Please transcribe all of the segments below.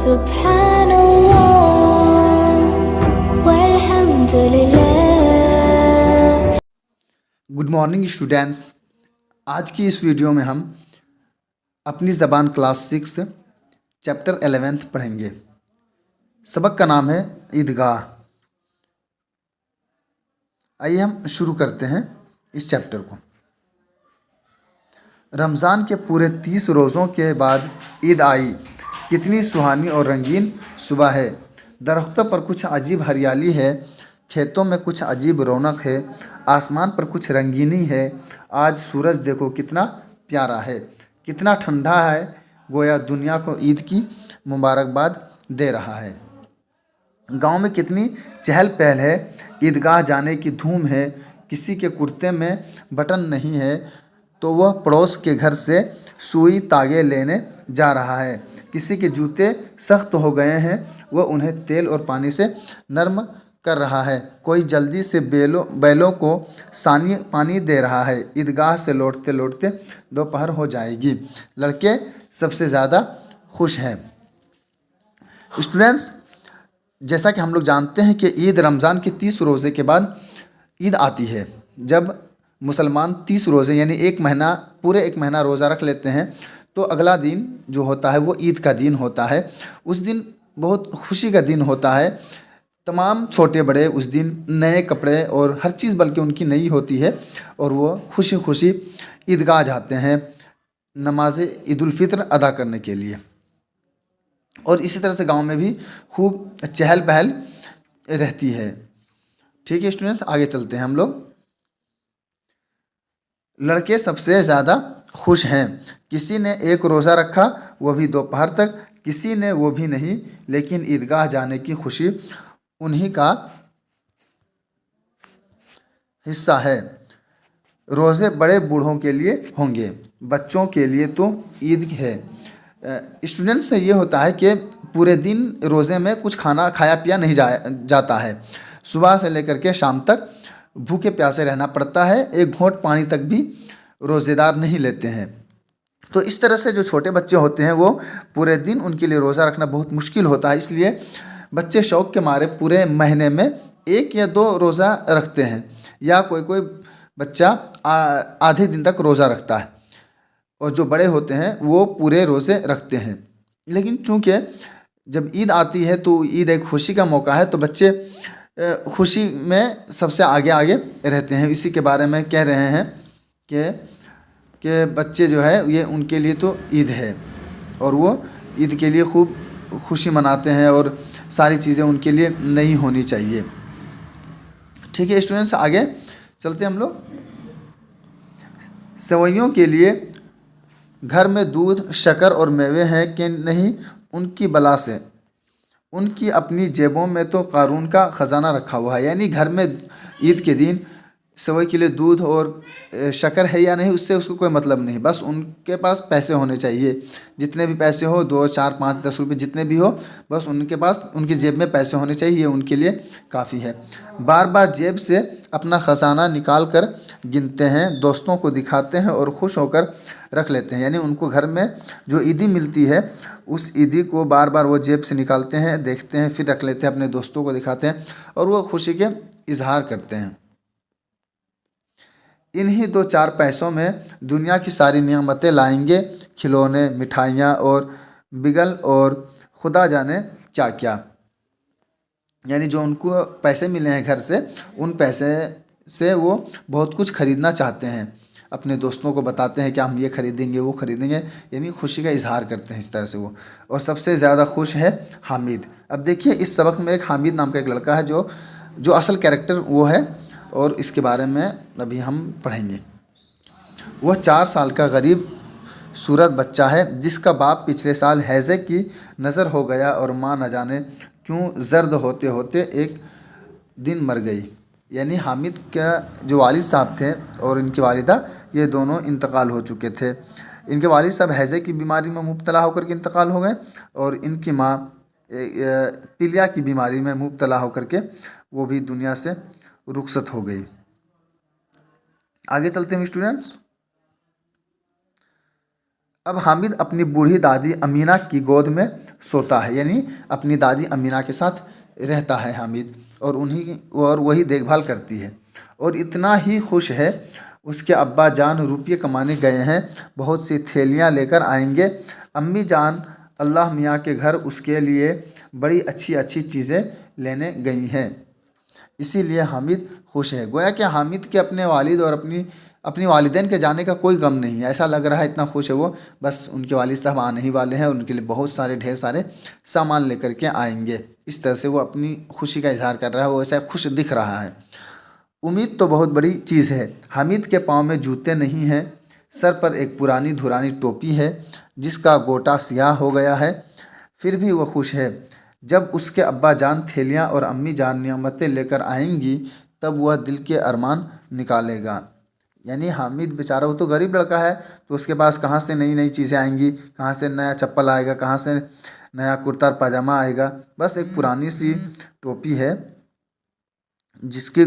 Subhanallah walhamdulillah. Good morning students. आज की इस वीडियो में हम अपनी ज़बान क्लास 6 चैप्टर 11 पढ़ेंगे। सबक का नाम है ईदगाह। आइए हम शुरू करते हैं इस चैप्टर को। रमज़ान के पूरे 30 रोज़ों के बाद ईद आई। कितनी सुहानी और रंगीन सुबह है। दरख्तों पर कुछ अजीब हरियाली है, खेतों में कुछ अजीब रौनक है, आसमान पर कुछ रंगीनी है। आज सूरज देखो कितना प्यारा है, कितना ठंडा है, गोया दुनिया को ईद की मुबारकबाद दे रहा है। गांव में कितनी चहल पहल है, ईदगाह जाने की धूम है। किसी के कुर्ते में बटन नहीं है तो वह पड़ोस के घर से सुई तागे लेने जा रहा है। किसी के जूते सख्त हो गए हैं, वह उन्हें तेल और पानी से नरम कर रहा है। कोई जल्दी से बैलों को पानी दे रहा है। ईदगाह से लौटते लौटते दोपहर हो जाएगी। लड़के सबसे ज़्यादा खुश हैं। स्टूडेंट्स, जैसा कि हम लोग जानते हैं कि ईद रमज़ान के 30 रोज़े के बाद ईद आती है। जब मुसलमान 30 रोज़े यानी पूरे एक महीना रोज़ा रख लेते हैं तो अगला दिन जो होता है वो ईद का दिन होता है। उस दिन बहुत खुशी का दिन होता है। तमाम छोटे बड़े उस दिन नए कपड़े और हर चीज़ बल्कि उनकी नई होती है और वो खुशी खुशी ईदगाह जाते हैं नमाज ईद उल फित्र अदा करने के लिए। और इसी तरह से गांव में भी खूब चहल पहल रहती है। ठीक है स्टूडेंट्स, आगे चलते हैं हम लोग। लड़के सबसे ज़्यादा खुश हैं। किसी ने एक रोज़ा रखा, वो भी दोपहर तक, किसी ने वो भी नहीं, लेकिन ईदगाह जाने की खुशी उन्हीं का हिस्सा है। रोज़े बड़े बूढ़ों के लिए होंगे, बच्चों के लिए तो ईद है। स्टूडेंट्स से ये होता है कि पूरे दिन रोज़े में कुछ खाना खाया पिया नहीं जाता है। सुबह से लेकर के शाम तक भूखे प्यासे रहना पड़ता है। एक घूंट पानी तक भी रोज़ेदार नहीं लेते हैं। तो इस तरह से जो छोटे बच्चे होते हैं वो पूरे दिन उनके लिए रोज़ा रखना बहुत मुश्किल होता है। इसलिए बच्चे शौक़ के मारे पूरे महीने में 1 या 2 रोज़ा रखते हैं, या कोई कोई बच्चा आधे दिन तक रोज़ा रखता है। और जो बड़े होते हैं वो पूरे रोज़े रखते हैं। लेकिन चूँकि जब ईद आती है तो ईद एक खुशी का मौका है, तो बच्चे खुशी में सबसे आगे आगे रहते हैं। इसी के बारे में कह रहे हैं कि बच्चे जो है ये उनके लिए तो ईद है और वो ईद के लिए खूब खुशी मनाते हैं और सारी चीज़ें उनके लिए नई होनी चाहिए। ठीक है स्टूडेंट्स, आगे चलते हैं हम लोग। सेवइयों के लिए घर में दूध, शक्कर और मेवे हैं कि नहीं, उनकी बला से उनकी अपनी जेबों में तो कारून का ख़जाना रखा हुआ है। यानी घर में ईद के दिन सेवई के लिए दूध और शक्कर है या नहीं, उससे उसको कोई मतलब नहीं। बस उनके पास पैसे होने चाहिए। जितने भी पैसे हो, 2, 4, 5, 10 रुपये जितने भी हो, बस उनके पास उनकी जेब में पैसे होने चाहिए, ये उनके लिए काफ़ी है। बार बार जेब से अपना ख़जाना निकाल कर गिनते हैं, दोस्तों को दिखाते हैं और खुश होकर रख लेते हैं। यानी उनको घर में जो ईदी मिलती है उस ईदी को बार बार वो जेब से निकालते हैं, देखते हैं, फिर रख लेते हैं, अपने दोस्तों को दिखाते हैं और वो खुशी के इजहार करते हैं। इन्हीं 2-4 पैसों में दुनिया की सारी नियामतें लाएंगे, खिलौने, मिठाइयाँ और बिगल और खुदा जाने क्या क्या। यानी जो उनको पैसे मिले हैं घर से, उन पैसे से वो बहुत कुछ खरीदना चाहते हैं। अपने दोस्तों को बताते हैं कि हम ये खरीदेंगे, वो खरीदेंगे, यानी खुशी का इजहार करते हैं इस तरह से वो। और सबसे ज़्यादा खुश है हामिद। अब देखिए इस सबक में एक हामिद नाम का एक लड़का है जो असल कैरेक्टर वो है, और इसके बारे में अभी हम पढ़ेंगे। वह 4 साल का गरीब सूरत बच्चा है जिसका बाप पिछले साल हैज़े की नज़र हो गया और माँ न जाने क्यों जर्द होते होते एक दिन मर गई। यानी हामिद का जो वालिद साहब थे और इनकी वालिदा, ये दोनों इंतकाल हो चुके थे। इनके वालिद साहब हैज़े की बीमारी में मुब्तला होकर के इंतकाल हो गए और इनकी माँ पीलिया की बीमारी में मुब्तला होकर के वो भी दुनिया से रुखसत हो गई। आगे चलते हैं स्टूडेंट्स। اب حامد اپنی بوڑھی دادی امینا کی گود میں سوتا ہے، یعنی اپنی دادی امینا کے ساتھ رہتا ہے حامد، اور وہی دیکھ بھال کرتی ہے، اور اتنا ہی خوش ہے۔ اس کے ابا جان روپیے کمانے گئے ہیں، بہت سی تھیلیاں لے کر آئیں گے۔ امی جان اللہ میاں کے گھر اس کے لیے بڑی اچھی اچھی چیزیں لینے گئی ہیں، اسی لیے حامد خوش ہے۔ گویا کہ حامد کے اپنے والد اور اپنی والدین کے جانے کا کوئی غم نہیں ہے، ایسا لگ رہا ہے اتنا خوش ہے وہ، بس ان کے والد صاحب آنے ہی والے ہیں، ان کے لیے بہت سارے ڈھیر سارے سامان لے کر کے آئیں گے۔ اس طرح سے وہ اپنی خوشی کا اظہار کر رہا ہے، وہ ایسا خوش دکھ رہا ہے۔ امید تو بہت بڑی چیز ہے۔ حامد کے پاؤں میں جوتے نہیں ہیں، سر پر ایک پرانی دھرانی ٹوپی ہے جس کا گوٹا سیاہ ہو گیا ہے، پھر بھی وہ خوش ہے۔ جب اس کے ابا جان تھیلیاں اور امی جان نعمتیں لے کر آئیں گی تب وہ دل کے ارمان نکالے گا۔ یعنی حامد بیچارہ وہ تو غریب لڑکا ہے، تو اس کے پاس کہاں سے نئی نئی چیزیں آئیں گی، کہاں سے نیا چپل آئے گا، کہاں سے نیا کرتا پاجامہ آئے گا، بس ایک پرانی سی ٹوپی ہے جس کی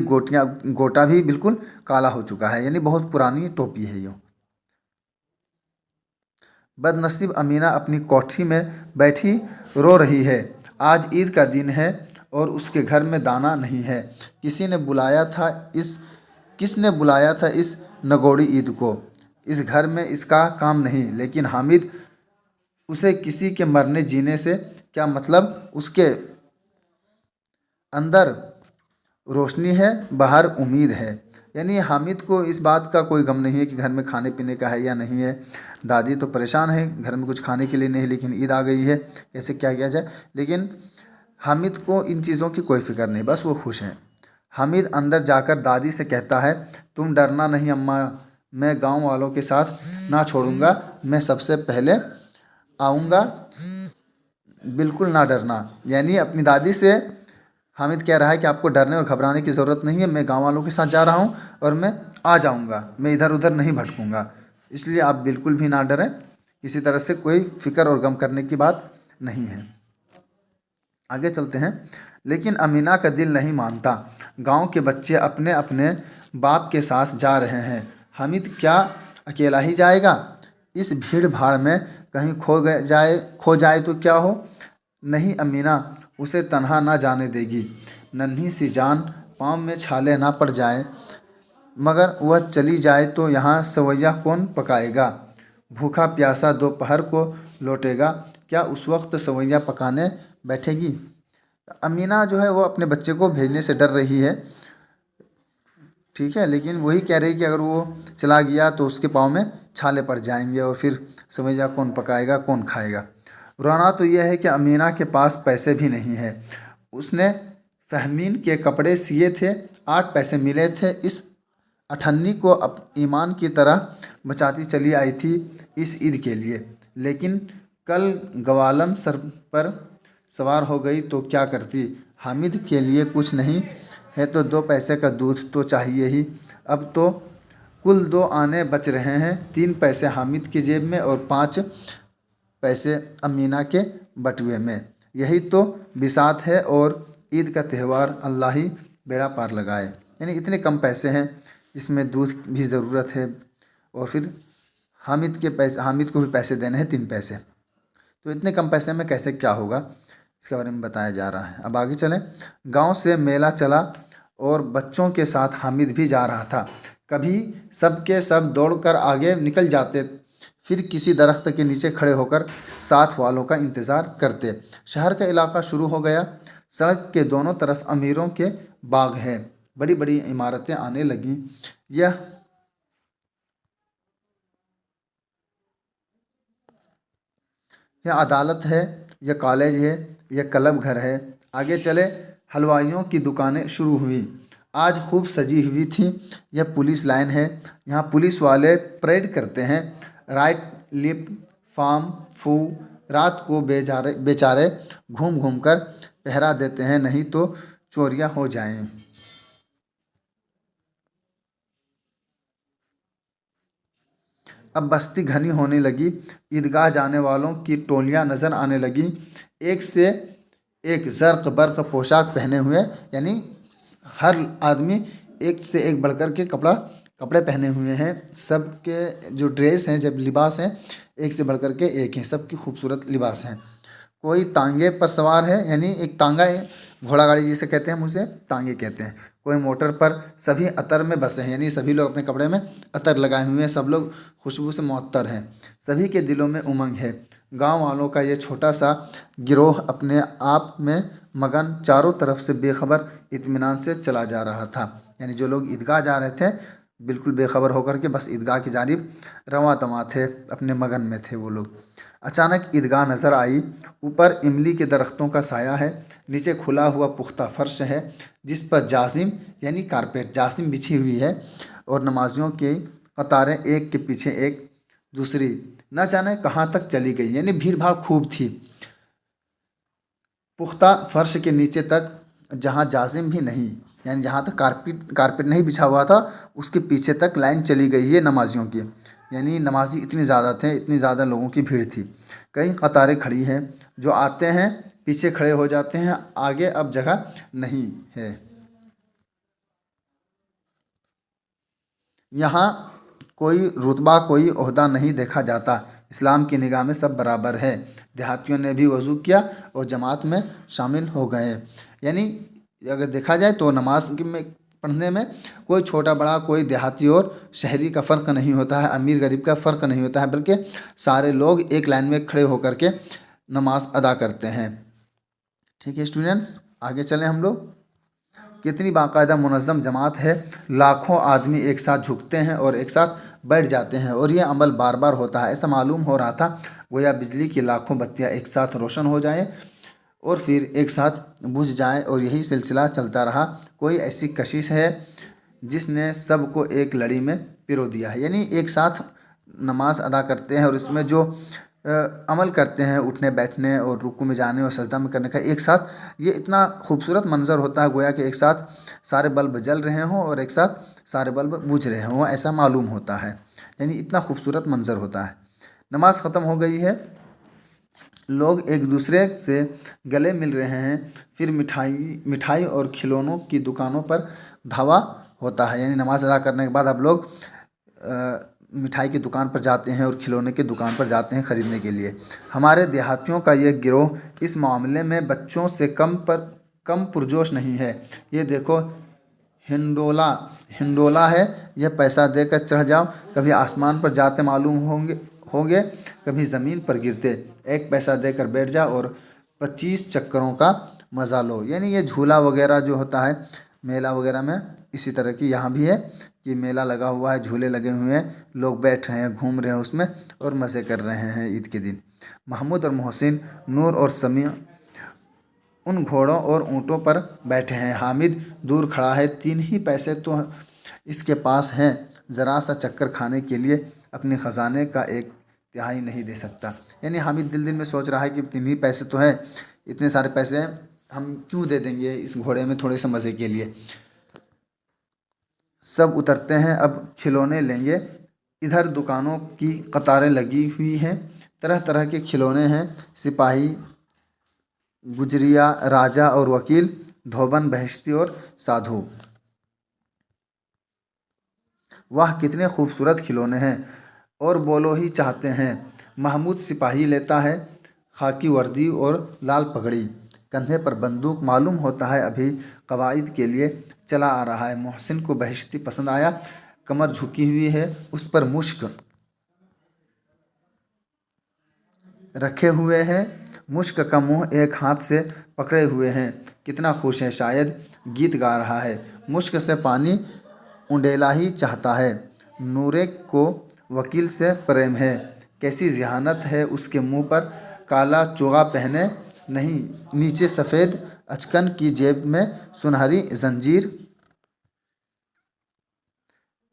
گوٹا بھی بالکل کالا ہو چکا ہے، یعنی بہت پرانی ٹوپی ہے یہ۔ بد نصیب امینا اپنی کوٹھی میں بیٹھی رو رہی ہے۔ آج عید کا دن ہے اور اس کے گھر میں دانا نہیں ہے۔ کس نے بلایا تھا اس نگوڑی عید کو؟ اس گھر میں اس کا کام نہیں، لیکن حامد، اسے کسی کے مرنے جینے سے کیا مطلب؟ اس کے اندر روشنی ہے، باہر امید ہے۔ یعنی حامد کو اس بات کا کوئی غم نہیں ہے کہ گھر میں کھانے پینے کا ہے یا نہیں ہے۔ دادی تو پریشان ہے، گھر میں کچھ کھانے کے لیے نہیں، لیکن عید آ گئی ہے، کیسے کیا کیا جائے؟ لیکن حامد کو ان چیزوں کی کوئی فکر نہیں، بس وہ خوش ہیں۔ حامد اندر جا کر دادی سے کہتا ہے، تم ڈرنا نہیں اماں، میں گاؤں والوں کے ساتھ نہ چھوڑوں گا، میں سب سے پہلے آؤں گا، بالکل نہ ڈرنا۔ یعنی اپنی دادی سے حامد کہہ رہا ہے کہ آپ کو ڈرنے اور گھبرانے کی ضرورت نہیں ہے، میں گاؤں والوں کے ساتھ جا رہا ہوں اور میں آ جاؤں گا، میں ادھر ادھر نہیں بھٹکوں گا، اس لیے آپ بالکل بھی نہ ڈریں، کسی طرح سے کوئی فکر اور غم کرنے کی بات نہیں ہے۔ آگے چلتے ہیں۔ لیکن امینا کا دل نہیں مانتا، گاؤں کے بچے اپنے اپنے باپ کے ساتھ جا رہے ہیں، حامد کیا اکیلا ہی جائے گا؟ اس بھیڑ بھاڑ میں کہیں کھو جائے تو کیا ہو؟ نہیں، امینا اسے تنہا نہ جانے دے گی، ننھی سی جان، پاؤں میں چھالے نہ پڑ جائیں، مگر وہ چلی جائے تو یہاں سویاں کون پکائے گا؟ بھوکا پیاسا دوپہر کو لوٹے گا، کیا اس وقت سویاں پکانے بیٹھے گی؟ امینا جو ہے وہ اپنے بچے کو بھیجنے سے ڈر رہی ہے، ٹھیک ہے، لیکن وہی کہہ رہی کہ اگر وہ چلا گیا تو اس کے پاؤں میں چھالے پڑ جائیں گے اور پھر سویاں کون پکائے گا، کون کھائے گا؟ رونا تو یہ ہے کہ امینا کے پاس پیسے بھی نہیں ہے، اس نے فہمین کے کپڑے سیے تھے، 8 پیسے ملے تھے، اس اٹھنی کو ایمان کی طرح بچاتی چلی آئی تھی اس عید کے لیے، لیکن کل گوالن سر پر سوار ہو گئی تو کیا کرتی؟ حامد کے لیے کچھ نہیں ہے تو 2 پیسے کا دودھ تو چاہیے ہی۔ اب تو کل 2 آنے بچ رہے ہیں، 3 پیسے حامد کی جیب میں اور 5 پیسے امینا کے بٹوے میں، یہی تو بساط ہے، اور عید کا تہوار اللہ ہی بیڑا پار لگائے۔ یعنی اتنے کم پیسے ہیں، اس میں دودھ بھی ضرورت ہے، اور پھر حامد کو بھی پیسے دینے ہیں 3 پیسے، تو اتنے کم پیسے میں کیسے کیا ہوگا، اس کے بارے میں بتایا جا رہا ہے۔ اب آگے چلیں۔ گاؤں سے میلہ چلا اور بچوں کے ساتھ حامد بھی جا رہا تھا، کبھی سب کے سب دوڑ کر آگے نکل جاتے، پھر کسی درخت کے نیچے کھڑے ہو کر ساتھ والوں کا انتظار کرتے۔ شہر کا علاقہ شروع ہو گیا، سڑک کے دونوں طرف امیروں کے باغ ہیں، بڑی بڑی عمارتیں آنے لگیں، یہ عدالت ہے، یہ کالج ہے، یہ کلب گھر ہے۔ آگے چلے، حلوائیوں کی دکانیں شروع ہوئی، آج خوب سجی ہوئی تھی، یہ پولیس لائن ہے، یہاں پولیس والے پریڈ کرتے ہیں، رائٹ لیفٹ فارم فو، رات کو بیچارے گھوم گھوم کر پہرا دیتے ہیں، نہیں تو چوریاں ہو جائیں۔ اب بستی گھنی ہونے لگی، عیدگاہ جانے والوں کی ٹولیاں نظر آنے لگیں، ایک سے ایک زرق برق پوشاک پہنے ہوئے، یعنی ہر آدمی ایک سے ایک بڑھ کر کے کپڑا कपड़े पहने हुए हैं। सबके जो ड्रेस हैं, जब लिबास हैं, एक से बढ़ कर के एक हैं, सबकी खूबसूरत लिबास हैं। कोई तांगे पर सवार है, यानी एक तांगा है, घोड़ा गाड़ी जिसे कहते हैं, हम उसे तांगे कहते हैं। कोई मोटर पर, सभी अतर में बसे हैं, यानी सभी लोग अपने कपड़े में अतर लगाए हुए हैं, सब लोग खुशबू से मुअत्तर हैं। सभी के दिलों में उमंग है। गांव वालों का ये छोटा सा गिरोह अपने आप में मगन चारों तरफ से बेखबर इत्मीनान से चला जा रहा था। यानी जो लोग ईदगाह जा रहे थे, बिल्कुल बेखबर होकर के बस ईदगाह की जानिब रवां तवां थे, अपने मगन में थे वो लोग। अचानक ईदगाह नज़र आई। ऊपर इमली के दरख्तों का साया है, नीचे खुला हुआ पुख्ता फर्श है जिस पर जासिम यानी कारपेट जासिम बिछी हुई है, और नमाजियों की कतारें एक के पीछे एक दूसरी न जाने कहाँ तक चली गई, यानी भीड़ भाड़ खूब थी। पुख्ता फर्श के नीचे तक जहाँ जासिम भी नहीं, यानी जहाँ तक कारपेट नहीं बिछा हुआ था, उसके पीछे तक लाइन चली गई है नमाजियों की। यानी नमाजी इतने ज़्यादा थे, इतनी ज़्यादा लोगों की भीड़ थी। कई कतारें खड़ी हैं, जो आते हैं पीछे खड़े हो जाते हैं, आगे अब जगह नहीं है। यहाँ कोई रुतबा, कोई ओहदा नहीं देखा जाता। इस्लाम की निगाह में सब बराबर है। देहातियों ने भी वज़ू किया और जमात में शामिल हो गए। यानी अगर देखा जाए तो नमाज में पढ़ने में कोई छोटा बड़ा, कोई देहाती और शहरी का फ़र्क नहीं होता है, अमीर गरीब का फ़र्क नहीं होता है, बल्कि सारे लोग एक लाइन में खड़े होकर के नमाज अदा करते हैं। ठीक है स्टूडेंट्स, आगे चलें हम लोग। कितनी बाकायदा मुनज़्ज़म जमात है। लाखों आदमी एक साथ झुकते हैं और एक साथ बैठ जाते हैं, और ये अमल बार बार होता है। ऐसा मालूम हो रहा था गोया बिजली की लाखों बत्तियां एक साथ रोशन हो जाएं और फिर एक साथ बुझ जाएं, और यही सिलसिला चलता रहा। कोई ऐसी कशिश है जिसने सबको एक लड़ी में पिरो दिया है। यानी एक साथ नमाज अदा करते हैं और इसमें जो अमल करते हैं, उठने बैठने और रुकू में जाने और सजदा में करने का, एक साथ ये इतना खूबसूरत मंज़र होता है, गोया कि एक साथ सारे बल्ब जल रहे हों और एक साथ सारे बल्ब बुझ रहे हों, ऐसा मालूम होता है। यानी इतना खूबसूरत मंज़र होता है। नमाज ख़त्म हो गई है, लोग एक दूसरे से गले मिल रहे हैं। फिर मिठाई और खिलौनों की दुकानों पर धावा होता है। यानी नमाज अदा करने के बाद अब लोग मिठाई की दुकान पर जाते हैं और खिलौने की दुकान पर जाते हैं ख़रीदने के लिए। हमारे देहातियों का ये गिरोह इस मामले में बच्चों से कम पुरजोश नहीं है। ये देखो, हिंडोला है, यह पैसा देकर चढ़ जाओ, कभी आसमान पर जाते मालूम होंगे, कभी ज़मीन पर गिरते। एक पैसा देकर बैठ जाओ और 25 चक्करों का मज़ा लो। यानी ये झूला वगैरह जो होता है मेला वगैरह में, इसी तरह की यहाँ भी है कि मेला लगा हुआ है, झूले लगे हुए हैं, लोग बैठ रहे हैं, घूम रहे हैं उसमें और मज़े कर रहे हैं ईद के दिन। महमूद और मोहसिन, नूर और समिया उन घोड़ों और ऊँटों पर बैठे हैं। हामिद दूर खड़ा है, 3 ही पैसे तो इसके पास हैं, ज़रा सा चक्कर खाने के लिए अपने ख़जाने का 1/3 नहीं दे सकता। यानी हामिद दिल में सोच रहा है कि 3 ही पैसे तो हैं, इतने सारे पैसे हैं, हम क्यों दे देंगे इस घोड़े में थोड़े से मज़े के लिए। सब उतरते हैं, अब खिलौने लेंगे। इधर दुकानों की कतारें लगी हुई हैं, तरह तरह के खिलौने हैं। सिपाही, गुजरिया, राजा और वकील, धोबन, बहिश्ती और साधु। वाह कितने खूबसूरत खिलौने हैं, और बोलो ही चाहते हैं। महमूद सिपाही लेता है, खाकी वर्दी और लाल पगड़ी, कंधे पर बंदूक, मालूम होता है अभी कवायद के लिए चला आ रहा है। मोहसिन को बहिश्ती पसंद आया, कमर झुकी हुई है, उस पर मुश्क रखे हुए हैं, मुश्क का मुंह एक हाथ से पकड़े हुए हैं। कितना खुश है, शायद गीत गा रहा है। मुश्क से पानी उंडेला ही चाहता है। नूरे को वकील से प्रेम है, कैसी ज़िहानत है उसके मुंह पर। काला चोगा पहने नहीं, नीचे सफ़ेद अचकन की जेब में सुनहरी जंजीर,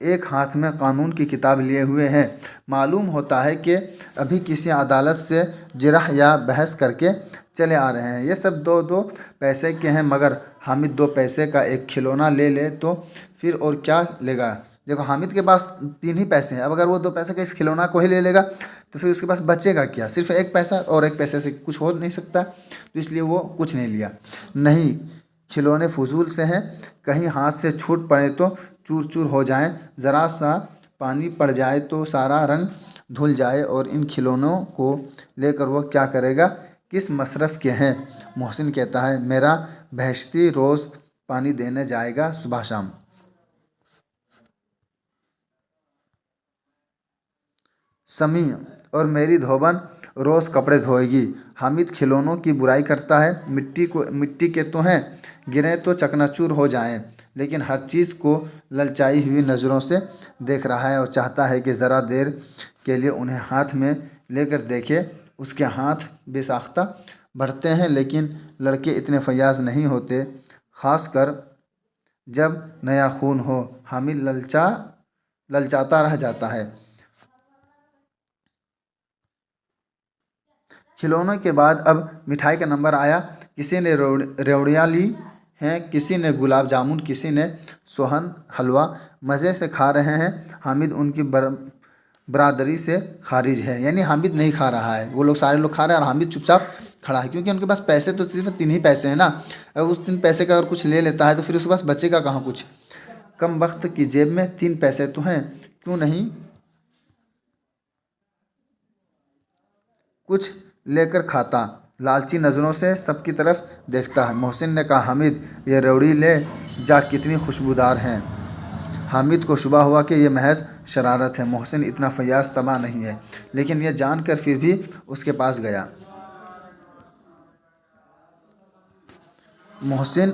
एक हाथ में कानून की किताब लिए हुए हैं। मालूम होता है कि अभी किसी अदालत से जिरह या बहस करके चले आ रहे हैं। ये सब 2-2 पैसे के हैं, मगर हामिद 2 पैसे का एक खिलौना ले ले तो फिर और क्या लेगा। देखो हामिद के पास 3 ही पैसे हैं, अब अगर वो 2 पैसे का इस खिलौना को ही ले लेगा तो फिर उसके पास बचेगा क्या। सिर्फ 1 पैसा, और 1 पैसे से कुछ हो नहीं सकता, तो इसलिए वो कुछ नहीं लिया। नहीं, खिलौने फजूल से हैं, कहीं हाथ से छूट पड़े तो चूर चूर हो जाएं, ज़रा सा पानी पड़ जाए तो सारा रंग धुल जाए, और इन खिलौनों को लेकर वो क्या करेगा, किस मसरफ़ के हैं। मोहसिन कहता है, मेरा बहश्ती रोज़ पानी देने जाएगा सुबह शाम। समी, और मेरी धोबन रोज़ कपड़े धोएगी। हामिद खिलौनों की बुराई करता है, मिट्टी के तो हैं, गिरें तो चकनाचूर हो जाएं, लेकिन हर चीज़ को ललचाई हुई नज़रों से देख रहा है और चाहता है कि ज़रा देर के लिए उन्हें हाथ में लेकर देखे। उसके हाथ बेसाख्ता बढ़ते हैं, लेकिन लड़के इतने फयाज नहीं होते, ख़ासकर जब नया खून हो। हामिद ललचाता रह जाता है। खिलौनों के बाद अब मिठाई का नंबर आया। किसी ने रेवड़ियाँ ली हैं, किसी ने गुलाब जामुन, किसी ने सोहन हलवा। मज़े से खा रहे हैं। हामिद उनकी बरादरी से खारिज है, यानी हामिद नहीं खा रहा है। वो लोग सारे लोग खा रहे हैं और हामिद चुपचाप खड़ा है, क्योंकि उनके पास पैसे तो सिर्फ 3 ही पैसे हैं ना। अगर उस 3 पैसे का अगर कुछ ले लेता है तो फिर उसके पास बचेगा कहाँ कुछ। कम वक्त की जेब में 3 पैसे तो हैं, क्यों नहीं कुछ लेकर खाता। लालची नज़रों से सबकी तरफ देखता है। मोहसिन ने कहा, हामिद ये रेवड़ी ले जा, कितनी खुशबूदार हैं। हामिद को शुबा हुआ कि यह महज शरारत है, मोहसिन इतना फयाज तबाह नहीं है, लेकिन यह जानकर फिर भी उसके पास गया। मोहसिन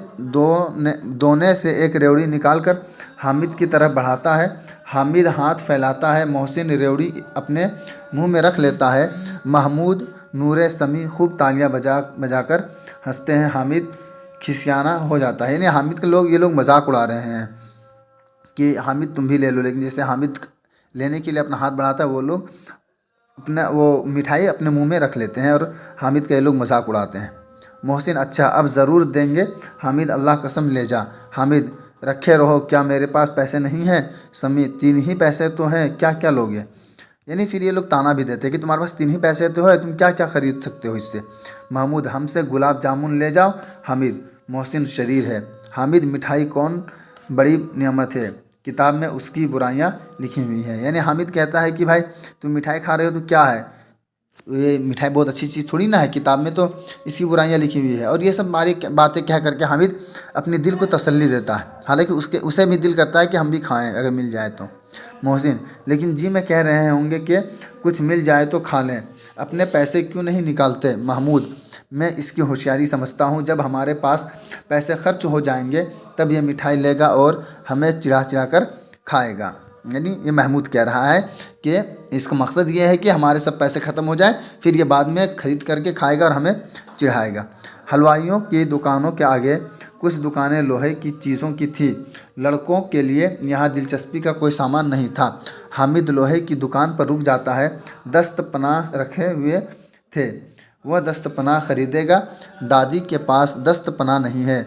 दोने से एक रेवड़ी निकालकर हामिद की तरफ बढ़ाता है। हामिद हाथ फैलाता है, मोहसिन रेवड़ी अपने मुंह में रख लेता है। महमूद, नूरे, समी खूब तालियां बजाकर हंसते हैं। हामिद खिसियाना हो जाता है, यानी हामिद के ये लोग मजाक उड़ा रहे हैं कि हामिद तुम भी ले लो, लेकिन जैसे हामिद लेने के लिए अपना हाथ बढ़ाता है, वो लोग अपना वो मिठाई अपने मुंह में रख लेते हैं और हामिद का ये लोग मजाक उड़ाते हैं। मोहसिन, अच्छा अब ज़रूर देंगे। हामिद, अल्लाह कसम ले जा। हामिद, रखे रहो, क्या मेरे पास पैसे नहीं हैं। समी, 3 ही पैसे तो हैं, क्या क्या लोगे। यानी फिर ये लोग ताना भी देते हैं कि तुम्हारे पास 3 ही पैसे तो है, तुम क्या क्या ख़रीद सकते हो इससे। महमूद, हमसे गुलाब जामुन ले जाओ। हामिद, मोहसिन शरीर है। हामिद, मिठाई कौन बड़ी नेमत है, किताब में उसकी बुराइयां लिखी हुई हैं। यानी हामिद कहता है कि भाई तुम मिठाई खा रहे हो तो क्या है, ये मिठाई बहुत अच्छी चीज़ थोड़ी ना है, किताब में तो इसकी बुराइयां लिखी हुई है। और ये सब सारी बातें कह करके हामिद अपने दिल को तसल्ली देता है, हालांकि उसे भी दिल करता है कि हम भी खाएं अगर मिल जाए तो। मोहसिन, लेकिन जी में कह रहे होंगे कि कुछ मिल जाए तो खा लें, अपने पैसे क्यों नहीं निकालते। महमूद, मैं इसकी होशियारी समझता हूँ, जब हमारे पास पैसे खर्च हो जाएंगे तब ये मिठाई लेगा और हमें चिढ़ा चिढ़ा कर खाएगा। यानी ये महमूद कह रहा है कि इसका मकसद ये है कि हमारे सब पैसे ख़त्म हो जाए, फिर ये बाद में ख़रीद करके खाएगा और हमें चिढ़ाएगा। हलवाइयों की दुकानों के आगे कुछ दुकानें लोहे की चीज़ों की थी। लड़कों के लिए यहाँ दिलचस्पी का कोई सामान नहीं था। हामिद लोहे की दुकान पर रुक जाता है। दस्तपनाह रखे हुए थे, वह दस्तपनाह खरीदेगा। दादी के पास दस्तपनाह नहीं है।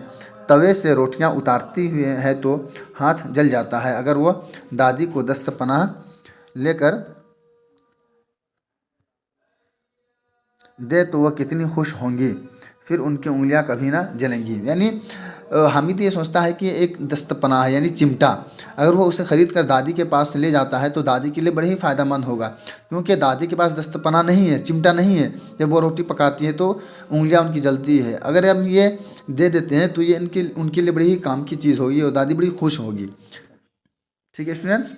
तवे से रोटियां उतारती हुई है तो हाथ जल जाता है। अगर वह दादी को दस्तपनाह लेकर दे तो वह कितनी खुश होंगी, फिर उनकी उंगलियां कभी ना जलेंगी। यानी हामिद ये सोचता है कि एक दस्तपनाह है यानी चिमटा, अगर वो उसे ख़रीद कर दादी के पास ले जाता है तो दादी के लिए बड़े ही फ़ायदेमंद होगा, क्योंकि दादी के पास दस्तपनाह नहीं है, चिमटा नहीं है। जब वो रोटी पकाती है तो उंगलियां उनकी जलती है। अगर हम ये दे देते हैं तो ये उनके लिए बड़ी ही काम की चीज़ होगी और दादी बड़ी खुश होगी। ठीक है स्टूडेंट्स,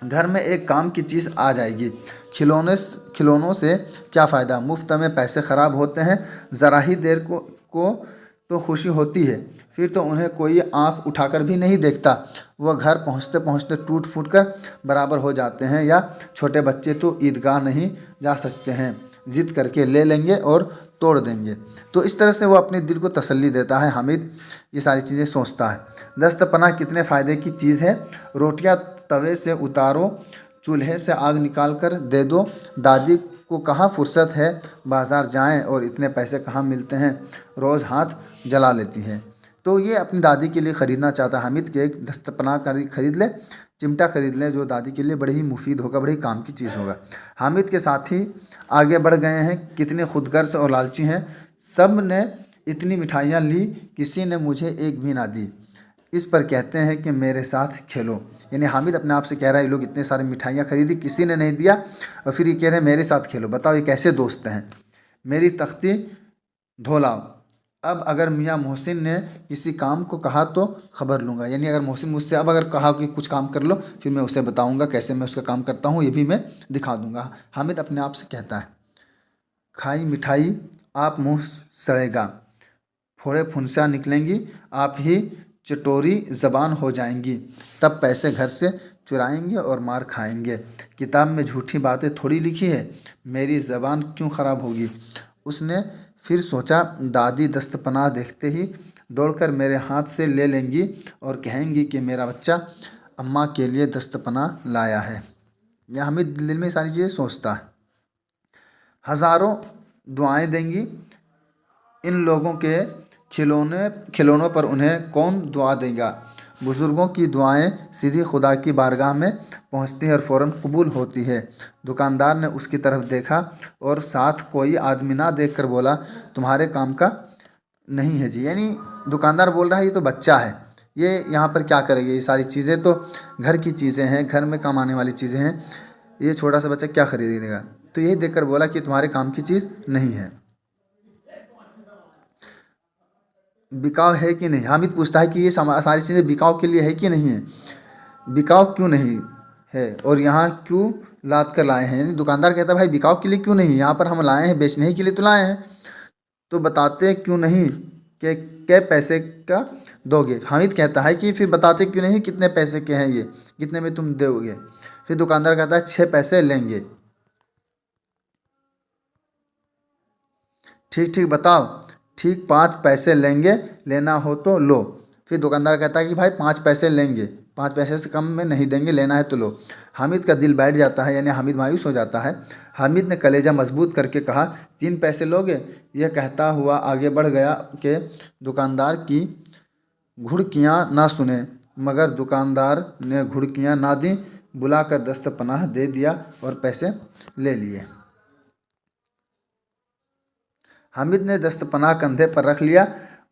घर में एक काम की चीज़ आ जाएगी। खिलौनों से क्या फ़ायदा, मुफ्त में पैसे ख़राब होते हैं। ज़रा ही देर को तो खुशी होती है, फिर तो उन्हें कोई आंख उठाकर भी नहीं देखता। वह घर पहुंचते पहुंचते टूट फूट कर बराबर हो जाते हैं, या छोटे बच्चे तो ईदगाह नहीं जा सकते हैं, ज़िद करके ले लेंगे और तोड़ देंगे। तो इस तरह से वो अपने दिल को तसल्ली देता है। हामिद ये सारी चीज़ें सोचता है। दस्तपनाह कितने फ़ायदे की चीज़ है। रोटियां तवे से उतारो, चूल्हे से आग निकाल कर दे दो। दादी को कहाँ फुर्सत है, बाज़ार जाएं और इतने पैसे कहाँ मिलते हैं, रोज़ हाथ जला लेती है। तो ये अपनी दादी के लिए ख़रीदना चाहता है हामिद के एक दस्तपनाह खरीद ले, चिमटा खरीद ले, जो दादी के लिए बड़ी ही मुफीद होगा, बड़ी काम की चीज़ होगा। हामिद के साथी आगे बढ़ गए हैं, कितने खुदगर्ज और लालची हैं। सब ने इतनी मिठाइयाँ ली, किसी ने मुझे एक भी ना दी। इस पर कहते हैं कि मेरे साथ खेलो। यानी हामिद अपने आप से कह रहा है ये लोग इतने सारे मिठाइयाँ खरीदी, किसी ने नहीं दिया, और फिर ये कह रहे हैं मेरे साथ खेलो। बताओ ये कैसे दोस्त हैं। मेरी तख्ती धो लाओ। अब अगर मियाँ मोहसिन ने किसी काम को कहा तो खबर लूँगा। यानी अगर मोहसिन मुझसे अब अगर कहा कि कुछ काम कर लो, फिर मैं उसे बताऊँगा कैसे मैं उसका काम करता हूँ, ये भी मैं दिखा दूँगा। हामिद अपने आप से कहता है। खाई मिठाई आप मुँह सड़ेगा, फोड़े फुंसियाँ निकलेंगी, आप ही चटोरी ज़बान हो जाएंगी। तब पैसे घर से चुराएंगे और मार खाएंगे। किताब में झूठी बातें थोड़ी लिखी है, मेरी ज़बान क्यों ख़राब होगी। उसने फिर सोचा, दादी दस्तपनाह देखते ही दौड़कर मेरे हाथ से ले लेंगी और कहेंगी कि मेरा बच्चा अम्मा के लिए दस्तपनाह लाया है। यह हामिद दिल में सारी चीज़ें सोचता है। हज़ारों दुआएं देंगी, इन लोगों के खिलौनों पर उन्हें कौन दुआ देगा। बुज़ुर्गों की दुआएं सीधी खुदा की बारगाह में पहुंचती हैं और फ़ौरन कबूल होती है। दुकानदार ने उसकी तरफ देखा और साथ कोई आदमी ना देखकर बोला, तुम्हारे काम का नहीं है जी। यानी दुकानदार बोल रहा है ये तो बच्चा है, ये यहाँ पर क्या करेगा, ये सारी चीज़ें तो घर की चीज़ें हैं, घर में काम आने वाली चीज़ें हैं, ये छोटा सा बच्चा क्या खरीदेगा। तो यही देखकर बोला कि तुम्हारे काम की चीज़ नहीं है। बिकाऊ है कि नहीं। हामिद पूछता है कि ये सारी चीज़ें बिकाऊ के लिए है कि नहीं है, बिकाऊ क्यों नहीं है और यहाँ क्यों लाद कर लाए हैं। यानी दुकानदार कहता है भाई बिकाऊ के लिए क्यों नहीं, यहाँ पर हम लाए हैं बेचने ही के लिए तो लाए हैं, तो बताते क्यों नहीं कि क्या पैसे का दोगे। हामिद कहता है कि फिर बताते क्यों नहीं कितने पैसे के हैं ये, कितने में तुम दोगे। फिर दुकानदार कहता है 6 पैसे लेंगे। ठीक ठीक बताओ। ठीक 5 पैसे लेंगे, लेना हो तो लो। फिर दुकानदार कहता है कि भाई 5 पैसे लेंगे, 5 पैसे से कम में नहीं देंगे, लेना है तो लो। हामिद का दिल बैठ जाता है, यानी हामिद मायूस हो जाता है। हामिद ने कलेजा मजबूत करके कहा, 3 पैसे लोगे। यह कहता हुआ आगे बढ़ गया कि दुकानदार की घुड़कियाँ ना सुने, मगर दुकानदार ने घुड़कियाँ ना दी, बुलाकर दस्तपनाह दे दिया और पैसे ले लिए। हामिद ने दस्तपनाह कंधे पर रख लिया,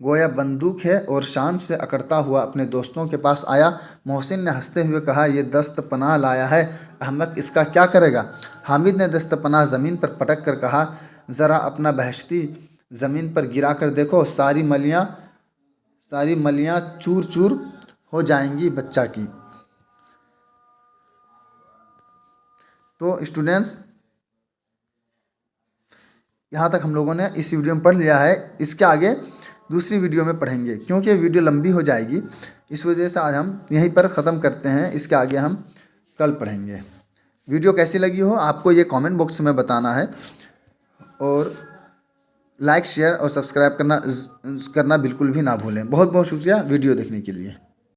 गोया बंदूक है, और शान से अकड़ता हुआ अपने दोस्तों के पास आया। मोहसिन ने हंसते हुए कहा, ये दस्तपनाह लाया है, अहमद इसका क्या करेगा। हामिद ने दस्तपनाह ज़मीन पर पटक कर कहा, ज़रा अपना बहश्ती ज़मीन पर गिरा कर देखो, सारी मलियाँ चूर चूर हो जाएंगी बच्चा की। तो स्टूडेंट्स, यहाँ तक हम लोगों ने इस वीडियो में पढ़ लिया है। इसके आगे दूसरी वीडियो में पढ़ेंगे, क्योंकि वीडियो लंबी हो जाएगी, इस वजह से आज हम यहीं पर ख़त्म करते हैं। इसके आगे हम कल पढ़ेंगे। वीडियो कैसी लगी हो आपको ये कमेंट बॉक्स में बताना है, और लाइक शेयर और सब्सक्राइब करना बिल्कुल भी ना भूलें। बहुत बहुत शुक्रिया वीडियो देखने के लिए।